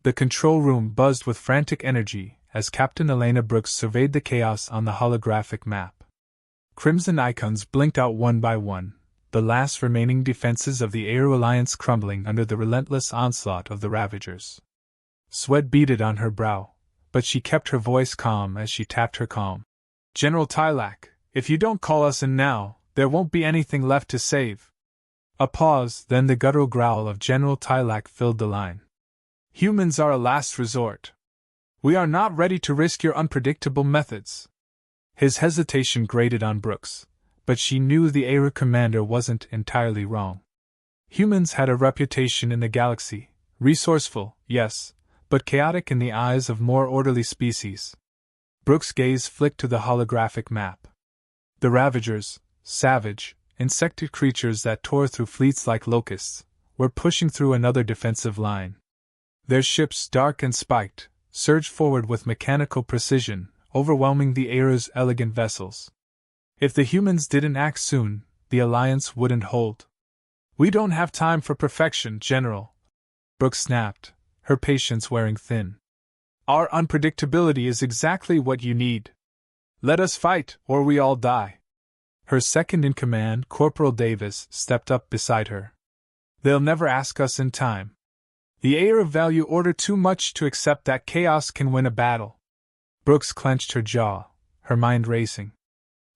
The control room buzzed with frantic energy as Captain Elena Brooks surveyed the chaos on the holographic map. Crimson icons blinked out one by one, the last remaining defenses of the Aero Alliance crumbling under the relentless onslaught of the Ravagers. Sweat beaded on her brow, but she kept her voice calm as she tapped her calm. "General Tylak, if you don't call us in now, there won't be anything left to save." A pause, then the guttural growl of General Tylak filled the line. "Humans are a last resort. We are not ready to risk your unpredictable methods." His hesitation grated on Brooks, but she knew the Aero commander wasn't entirely wrong. Humans had a reputation in the galaxy, resourceful, yes, but chaotic in the eyes of more orderly species. Brooks' gaze flicked to the holographic map. The Ravagers, savage, insected creatures that tore through fleets like locusts, were pushing through another defensive line. Their ships, dark and spiked, surged forward with mechanical precision, overwhelming the Aero's elegant vessels. If the humans didn't act soon, the Alliance wouldn't hold. "We don't have time for perfection, General," Brooks snapped, her patience wearing thin. "Our unpredictability is exactly what you need. Let us fight, or we all die." Her second-in-command, Corporal Davis, stepped up beside her. "They'll never ask us in time. The Aero value order too much to accept that chaos can win a battle." Brooks clenched her jaw, her mind racing.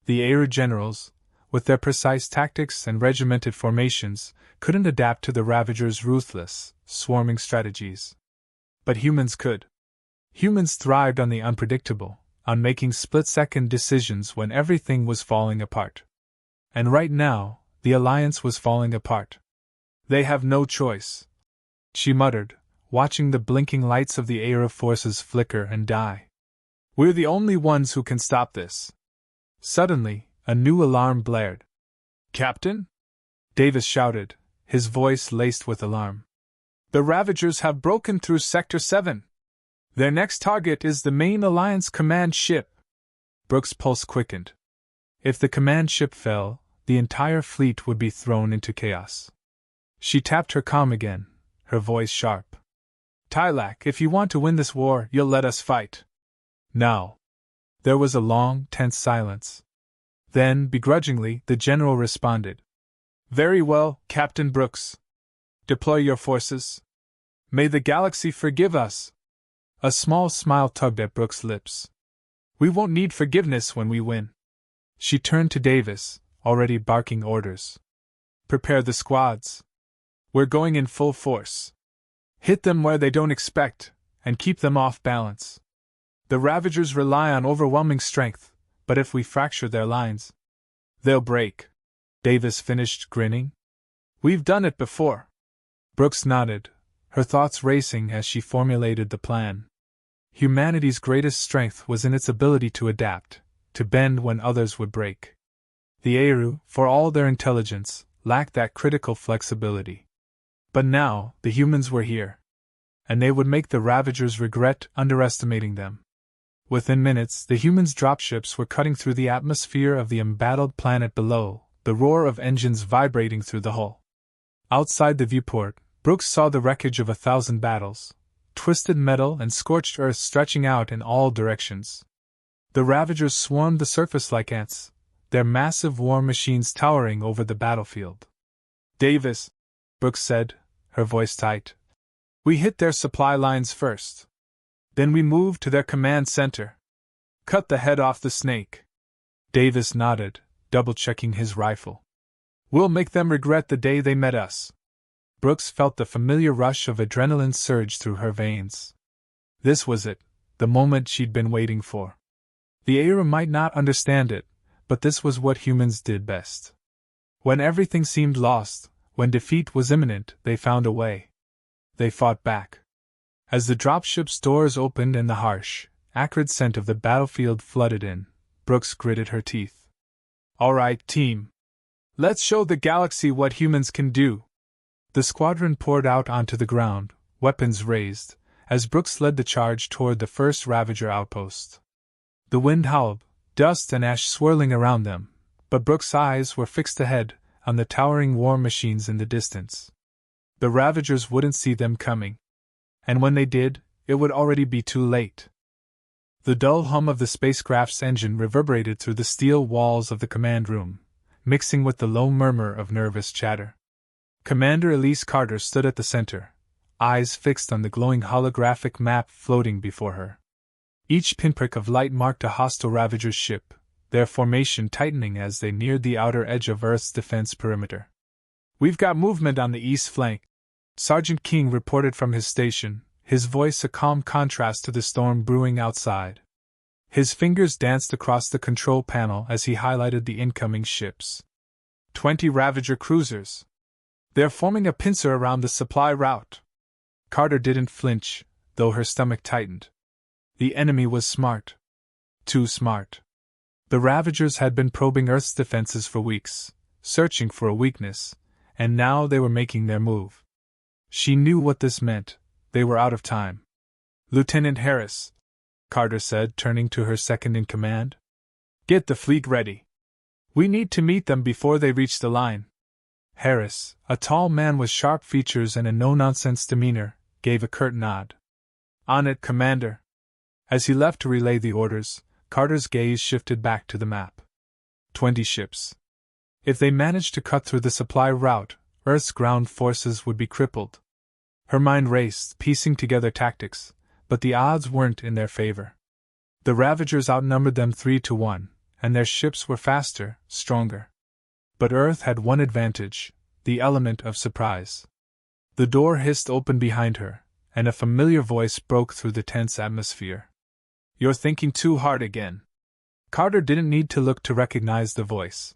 The Aero generals, with their precise tactics and regimented formations, couldn't adapt to the Ravagers' ruthless, swarming strategies. But humans could. Humans thrived on the unpredictable, on making split-second decisions when everything was falling apart. And right now, the Alliance was falling apart. "They have no choice," she muttered, watching the blinking lights of the Aero forces flicker and die. "We're the only ones who can stop this." Suddenly, a new alarm blared. "Captain?" Davis shouted, his voice laced with alarm. "The Ravagers have broken through Sector 7. Their next target is the main Alliance command ship." Brooks' pulse quickened. If the command ship fell, the entire fleet would be thrown into chaos. She tapped her comm again, her voice sharp. "Tylak, if you want to win this war, you'll let us fight. Now." There was a long, tense silence. Then, begrudgingly, the general responded. "Very well, Captain Brooks. Deploy your forces. May the galaxy forgive us." A small smile tugged at Brooks' lips. "We won't need forgiveness when we win." She turned to Davis, already barking orders. "Prepare the squads. We're going in full force. Hit them where they don't expect, and keep them off balance. The Ravagers rely on overwhelming strength, but if we fracture their lines, they'll break." Davis finished, grinning. "We've done it before." Brooks nodded, her thoughts racing as she formulated the plan. Humanity's greatest strength was in its ability to adapt, to bend when others would break. The Aeru, for all their intelligence, lacked that critical flexibility. But now, the humans were here. And they would make the Ravagers regret underestimating them. Within minutes, the humans' dropships were cutting through the atmosphere of the embattled planet below, the roar of engines vibrating through the hull. Outside the viewport, Brooks saw the wreckage of 1,000 battles, twisted metal and scorched earth stretching out in all directions. The Ravagers swarmed the surface like ants, their massive war machines towering over the battlefield. "Davis," Brooks said, her voice tight, "we hit their supply lines first. Then we moved to their command center. Cut the head off the snake." Davis nodded, double-checking his rifle. "We'll make them regret the day they met us." Brooks felt the familiar rush of adrenaline surge through her veins. This was it, the moment she'd been waiting for. The Aero might not understand it, but this was what humans did best. When everything seemed lost, when defeat was imminent, they found a way. They fought back. As the dropship's doors opened and the harsh, acrid scent of the battlefield flooded in, Brooks gritted her teeth. "All right, team. Let's show the galaxy what humans can do." The squadron poured out onto the ground, weapons raised, as Brooks led the charge toward the first Ravager outpost. The wind howled, dust and ash swirling around them, but Brooks' eyes were fixed ahead, on the towering war machines in the distance. The Ravagers wouldn't see them coming. and when they did, it would already be too late. The dull hum of the spacecraft's engine reverberated through the steel walls of the command room, mixing with the low murmur of nervous chatter. Commander Elise Carter stood at the center, eyes fixed on the glowing holographic map floating before her. Each pinprick of light marked a hostile Ravager's ship, their formation tightening as they neared the outer edge of Earth's defense perimeter. "We've got movement on the east flank," Sergeant King reported from his station, his voice a calm contrast to the storm brewing outside. His fingers danced across the control panel as he highlighted the incoming ships. 20 Ravager cruisers. They're forming a pincer around the supply route. Carter didn't flinch, though her stomach tightened. The enemy was smart. Too smart. The Ravagers had been probing Earth's defenses for weeks, searching for a weakness, and now they were making their move. She knew what this meant. They were out of time. "Lieutenant Harris," Carter said, turning to her second-in-command, "get the fleet ready. We need to meet them before they reach the line." Harris, a tall man with sharp features and a no-nonsense demeanor, gave a curt nod. "On it, Commander." As he left to relay the orders, Carter's gaze shifted back to the map. 20 ships. If they managed to cut through the supply route, Earth's ground forces would be crippled. Her mind raced, piecing together tactics, but the odds weren't in their favor. The Ravagers outnumbered them 3-1, and their ships were faster, stronger. But Earth had one advantage, the element of surprise. The door hissed open behind her, and a familiar voice broke through the tense atmosphere. "You're thinking too hard again." Carter didn't need to look to recognize the voice.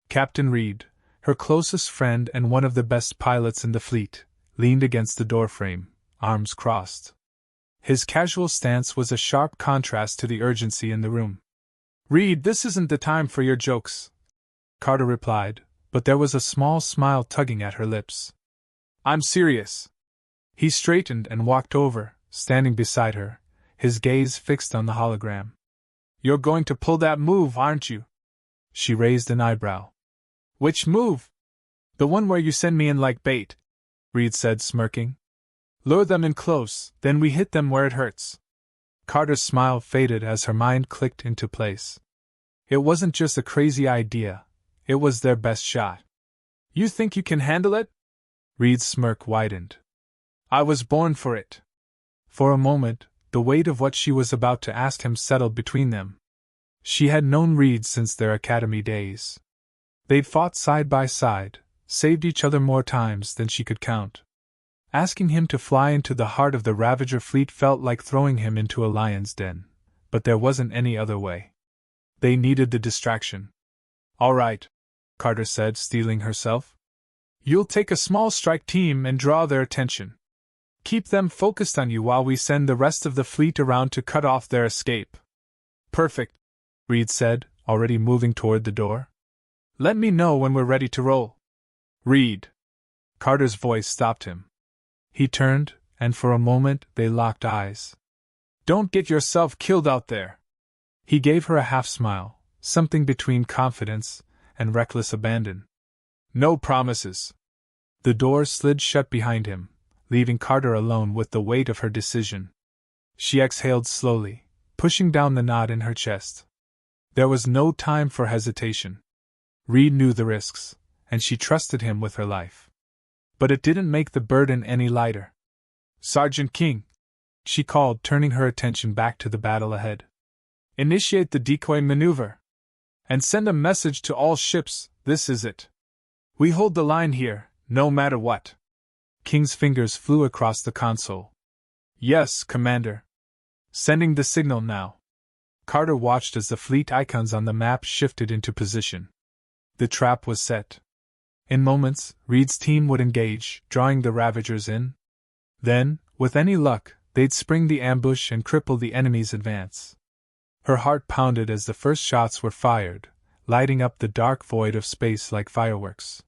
Captain Reed, her closest friend and one of the best pilots in the fleet, leaned against the doorframe, arms crossed. His casual stance was a sharp contrast to the urgency in the room. "Reed, this isn't the time for your jokes," Carter replied, but there was a small smile tugging at her lips. "I'm serious." He straightened and walked over, standing beside her, his gaze fixed on the hologram. "You're going to pull that move, aren't you?" She raised an eyebrow. "Which move?" "The one where you send me in like bait," Reed said, smirking. "Lure them in close, then we hit them where it hurts." Carter's smile faded as her mind clicked into place. It wasn't just a crazy idea, it was their best shot. "You think you can handle it?" Reed's smirk widened. "I was born for it." For a moment, the weight of what she was about to ask him settled between them. She had known Reed since their academy days. They'd fought side by side, saved each other more times than she could count. Asking him to fly into the heart of the Ravager fleet felt like throwing him into a lion's den, but there wasn't any other way. They needed the distraction. "All right," Carter said, steeling herself. "You'll take a small strike team and draw their attention. Keep them focused on you while we send the rest of the fleet around to cut off their escape." "Perfect," Reed said, already moving toward the door. "Let me know when we're ready to roll." "Reed." Carter's voice stopped him. He turned, and for a moment they locked eyes. "Don't get yourself killed out there." He gave her a half-smile, something between confidence and reckless abandon. "No promises." The door slid shut behind him, leaving Carter alone with the weight of her decision. She exhaled slowly, pushing down the knot in her chest. There was no time for hesitation. Reed knew the risks, and she trusted him with her life. But it didn't make the burden any lighter. "Sergeant King," she called, turning her attention back to the battle ahead. "Initiate the decoy maneuver. And send a message to all ships, this is it. We hold the line here, no matter what." King's fingers flew across the console. "Yes, Commander." "Sending the signal now." Carter watched as the fleet icons on the map shifted into position. The trap was set. In moments, Reed's team would engage, drawing the Ravagers in. Then, with any luck, they'd spring the ambush and cripple the enemy's advance. Her heart pounded as the first shots were fired, lighting up the dark void of space like fireworks.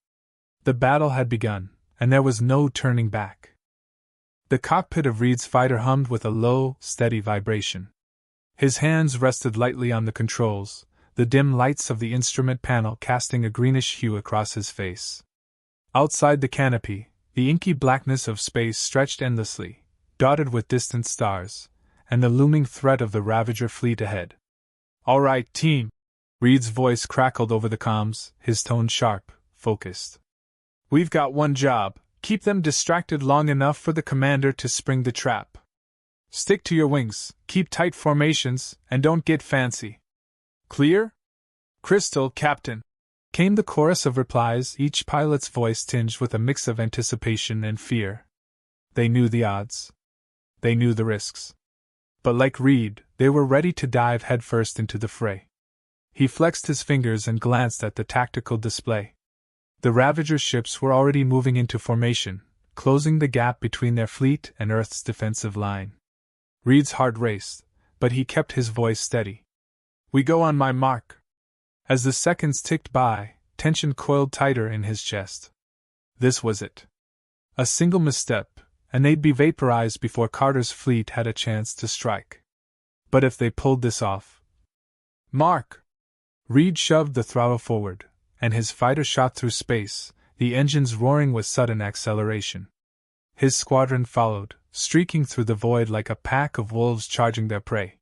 The battle had begun, and there was no turning back. The cockpit of Reed's fighter hummed with a low, steady vibration. His hands rested lightly on the controls, the dim lights of the instrument panel casting a greenish hue across his face. Outside the canopy, the inky blackness of space stretched endlessly, dotted with distant stars, and the looming threat of the Ravager fleet ahead. "All right, team!" Reed's voice crackled over the comms, his tone sharp, focused. "We've got one job: keep them distracted long enough for the commander to spring the trap. Stick to your wings, keep tight formations, and don't get fancy. Clear?" "Crystal, Captain," came the chorus of replies, each pilot's voice tinged with a mix of anticipation and fear. They knew the odds. They knew the risks. But like Reed, they were ready to dive headfirst into the fray. He flexed his fingers and glanced at the tactical display. The Ravager ships were already moving into formation, closing the gap between their fleet and Earth's defensive line. Reed's heart raced, but he kept his voice steady. "We go on my mark." As the seconds ticked by, tension coiled tighter in his chest. This was it. A single misstep, and they'd be vaporized before Carter's fleet had a chance to strike. But if they pulled this off... "Mark!" Reed shoved the throttle forward, and his fighter shot through space, the engines roaring with sudden acceleration. His squadron followed, streaking through the void like a pack of wolves charging their prey.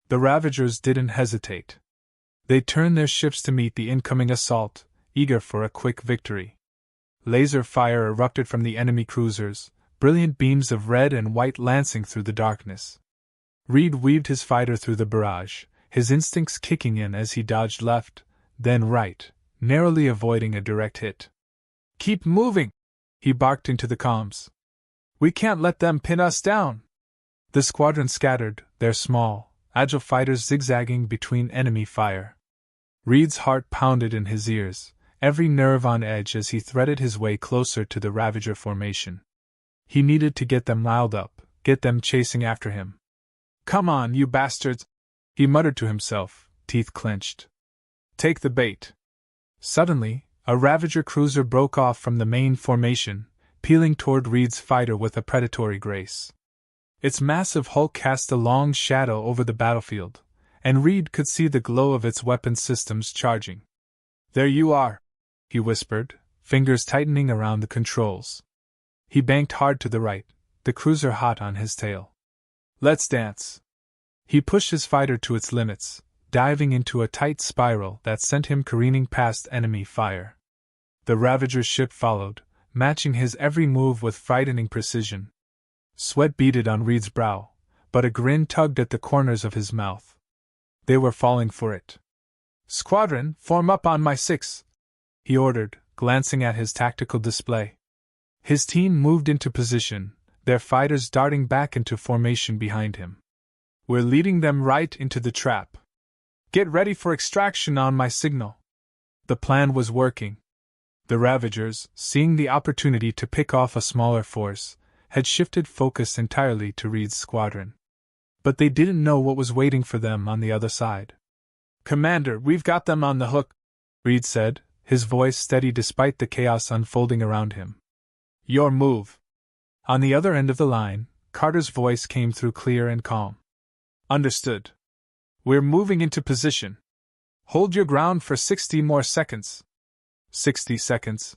The Ravagers didn't hesitate. They turned their ships to meet the incoming assault, eager for a quick victory. Laser fire erupted from the enemy cruisers, brilliant beams of red and white lancing through the darkness. Reed weaved his fighter through the barrage, his instincts kicking in as he dodged left, then right, narrowly avoiding a direct hit. "Keep moving!" he barked into the comms. "We can't let them pin us down!" The squadron scattered, their small, agile fighters zigzagging between enemy fire. Reed's heart pounded in his ears, every nerve on edge as he threaded his way closer to the Ravager formation. He needed to get them riled up, get them chasing after him. "Come on, you bastards!" he muttered to himself, teeth clenched. "Take the bait." Suddenly, a Ravager cruiser broke off from the main formation, peeling toward Reed's fighter with a predatory grace. Its massive hull cast a long shadow over the battlefield, and Reed could see the glow of its weapon systems charging. "There you are," he whispered, fingers tightening around the controls. He banked hard to the right, the cruiser hot on his tail. "Let's dance." He pushed his fighter to its limits, diving into a tight spiral that sent him careening past enemy fire. The Ravager's ship followed, matching his every move with frightening precision. Sweat beaded on Reed's brow, but a grin tugged at the corners of his mouth. They were falling for it. "Squadron, form up on my 6, he ordered, glancing at his tactical display. His team moved into position, their fighters darting back into formation behind him. "We're leading them right into the trap. Get ready for extraction on my signal." The plan was working. The Ravagers, seeing the opportunity to pick off a smaller force, had shifted focus entirely to Reed's squadron. But they didn't know what was waiting for them on the other side. "Commander, we've got them on the hook," Reed said, his voice steady despite the chaos unfolding around him. "Your move." On the other end of the line, Carter's voice came through clear and calm. "Understood. We're moving into position. Hold your ground for 60 more seconds." 60 seconds.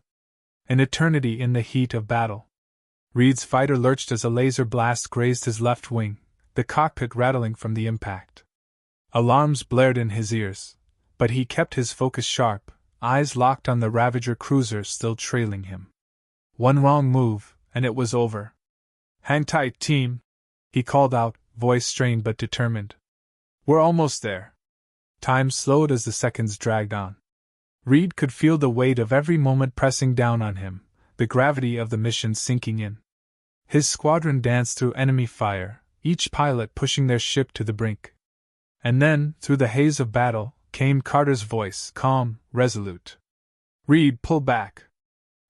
An eternity in the heat of battle. Reed's fighter lurched as a laser blast grazed his left wing, the cockpit rattling from the impact. Alarms blared in his ears, but he kept his focus sharp, eyes locked on the Ravager cruiser still trailing him. One wrong move, and it was over. "Hang tight, team," he called out, voice strained but determined. "We're almost there." Time slowed as the seconds dragged on. Reed could feel the weight of every moment pressing down on him, the gravity of the mission sinking in. His squadron danced through enemy fire, each pilot pushing their ship to the brink. And then, through the haze of battle, came Carter's voice, calm, resolute. "Reed, pull back.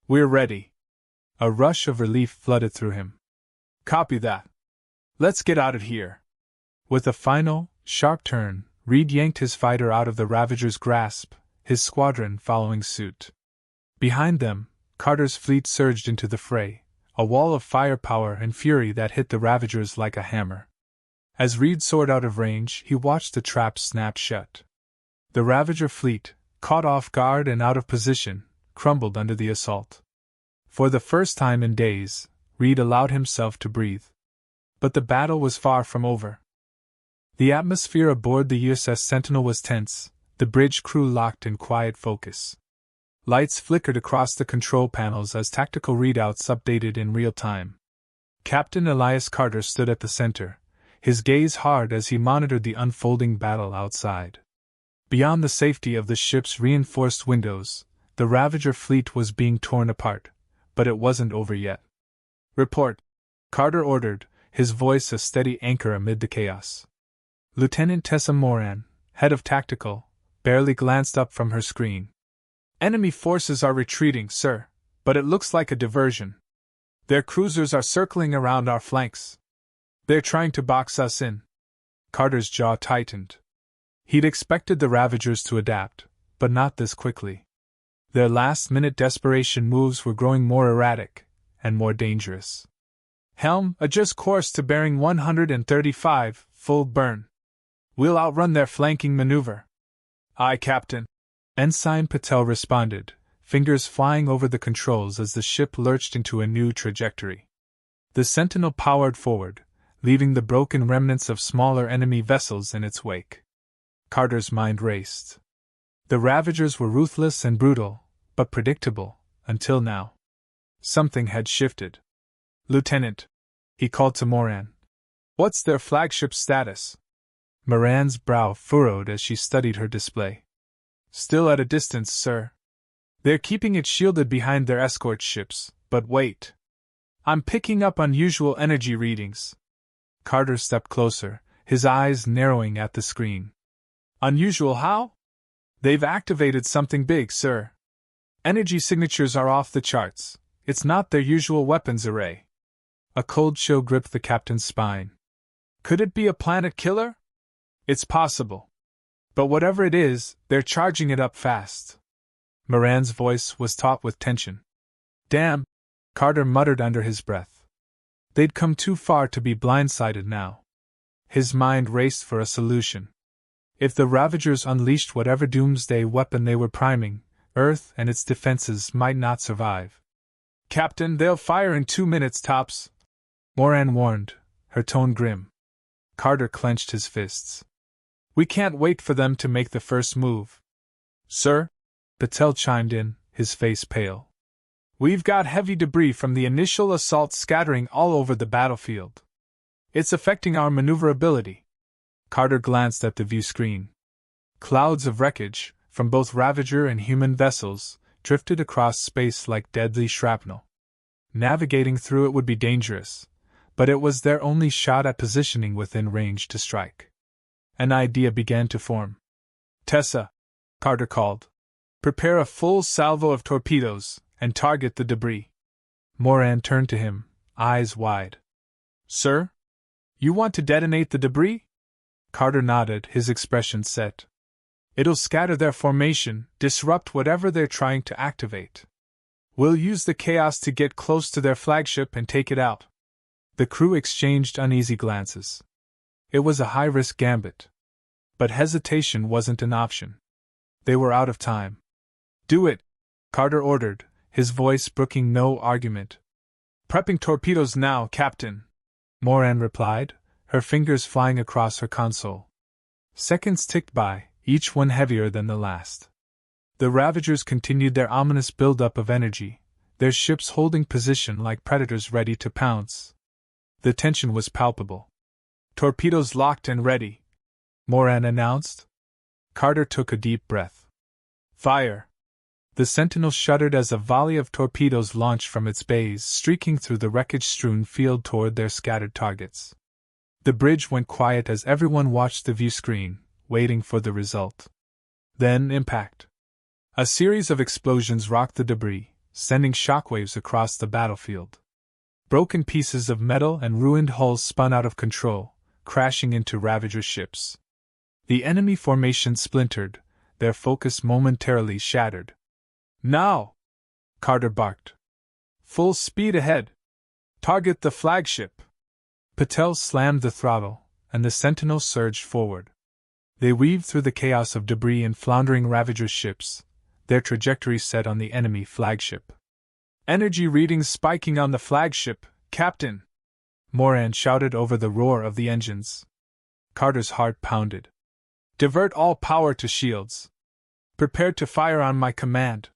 We're ready." A rush of relief flooded through him. "Copy that. Let's get out of here." With a final, sharp turn, Reed yanked his fighter out of the Ravager's grasp, his squadron following suit. Behind them, Carter's fleet surged into the fray, a wall of firepower and fury that hit the Ravagers like a hammer. As Reed soared out of range, he watched the trap snap shut. The Ravager fleet, caught off guard and out of position, crumbled under the assault. For the first time in days, Reed allowed himself to breathe. But the battle was far from over. The atmosphere aboard the USS Sentinel was tense, the bridge crew locked in quiet focus. Lights flickered across the control panels as tactical readouts updated in real time. Captain Elias Carter stood at the center, his gaze hard as he monitored the unfolding battle outside. Beyond the safety of the ship's reinforced windows, the Ravager fleet was being torn apart, but it wasn't over yet. "Report," Carter ordered, his voice a steady anchor amid the chaos. Lieutenant Tessa Moran, head of tactical, barely glanced up from her screen. "Enemy forces are retreating, sir, but it looks like a diversion. Their cruisers are circling around our flanks. They're trying to box us in." Carter's jaw tightened. He'd expected the Ravagers to adapt, but not this quickly. Their last-minute desperation moves were growing more erratic and more dangerous. "Helm, adjust course to bearing 135, full burn. We'll outrun their flanking maneuver." "Aye, Captain." Ensign Patel responded, fingers flying over the controls as the ship lurched into a new trajectory. The Sentinel powered forward, leaving the broken remnants of smaller enemy vessels in its wake. Carter's mind raced. The Ravagers were ruthless and brutal, but predictable, until now. Something had shifted. "Lieutenant," he called to Moran, "what's their flagship status?" Moran's brow furrowed as she studied her display. "Still at a distance, sir. They're keeping it shielded behind their escort ships, but wait. I'm picking up unusual energy readings." Carter stepped closer, his eyes narrowing at the screen. "Unusual how?" "They've activated something big, sir. Energy signatures are off the charts. It's not their usual weapons array." A cold chill gripped the captain's spine. "Could it be a planet killer?" "It's possible. But whatever it is, they're charging it up fast." Moran's voice was taut with tension. "Damn," Carter muttered under his breath. They'd come too far to be blindsided now. His mind raced for a solution. If the Ravagers unleashed whatever doomsday weapon they were priming, Earth and its defenses might not survive. "Captain, they'll fire in 2 minutes tops," Moran warned, her tone grim. Carter clenched his fists. "We can't wait for them to make the first move." "Sir," Patel chimed in, his face pale. "We've got heavy debris from the initial assault scattering all over the battlefield. It's affecting our maneuverability." Carter glanced at the view screen. Clouds of wreckage, from both Ravager and human vessels, drifted across space like deadly shrapnel. Navigating through it would be dangerous, but it was their only shot at positioning within range to strike. An idea began to form. "Tessa," Carter called, "prepare a full salvo of torpedoes, and target the debris." Moran turned to him, eyes wide. "Sir? You want to detonate the debris?" Carter nodded, his expression set. "It'll scatter their formation, disrupt whatever they're trying to activate. We'll use the chaos to get close to their flagship and take it out." The crew exchanged uneasy glances. It was a high-risk gambit. But hesitation wasn't an option. They were out of time. "Do it," Carter ordered, his voice brooking no argument. "Prepping torpedoes now, Captain," Moran replied, her fingers flying across her console. Seconds ticked by, each one heavier than the last. The Ravagers continued their ominous buildup of energy, their ships holding position like predators ready to pounce. The tension was palpable. "Torpedoes locked and ready," Moran announced. Carter took a deep breath. "Fire!" The Sentinel shuddered as a volley of torpedoes launched from its bays, streaking through the wreckage-strewn field toward their scattered targets. The bridge went quiet as everyone watched the view screen, waiting for the result. Then impact. A series of explosions rocked the debris, sending shockwaves across the battlefield. Broken pieces of metal and ruined hulls spun out of control, crashing into Ravager ships. The enemy formation splintered, their focus momentarily shattered. "Now!" Carter barked. "Full speed ahead! Target the flagship!" Patel slammed the throttle, and the Sentinel surged forward. They weaved through the chaos of debris and floundering Ravager ships, their trajectory set on the enemy flagship. "Energy readings spiking on the flagship, Captain," Moran shouted over the roar of the engines. Carter's heart pounded. Divert all power to shields. Prepare to fire on my command.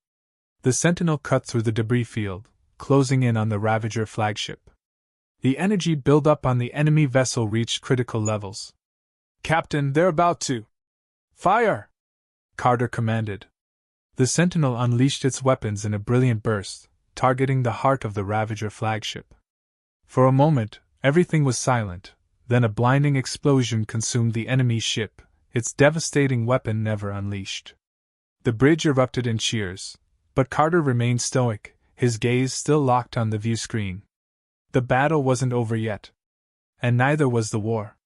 The Sentinel cut through the debris field, closing in on the Ravager flagship. The energy buildup on the enemy vessel reached critical levels. Captain, they're about to fire! Carter commanded. The Sentinel unleashed its weapons in a brilliant burst, targeting the heart of the Ravager flagship. For a moment, everything was silent, then a blinding explosion consumed the enemy ship, its devastating weapon never unleashed. The bridge erupted in cheers, but Carter remained stoic, his gaze still locked on the view screen. The battle wasn't over yet. And neither was the war.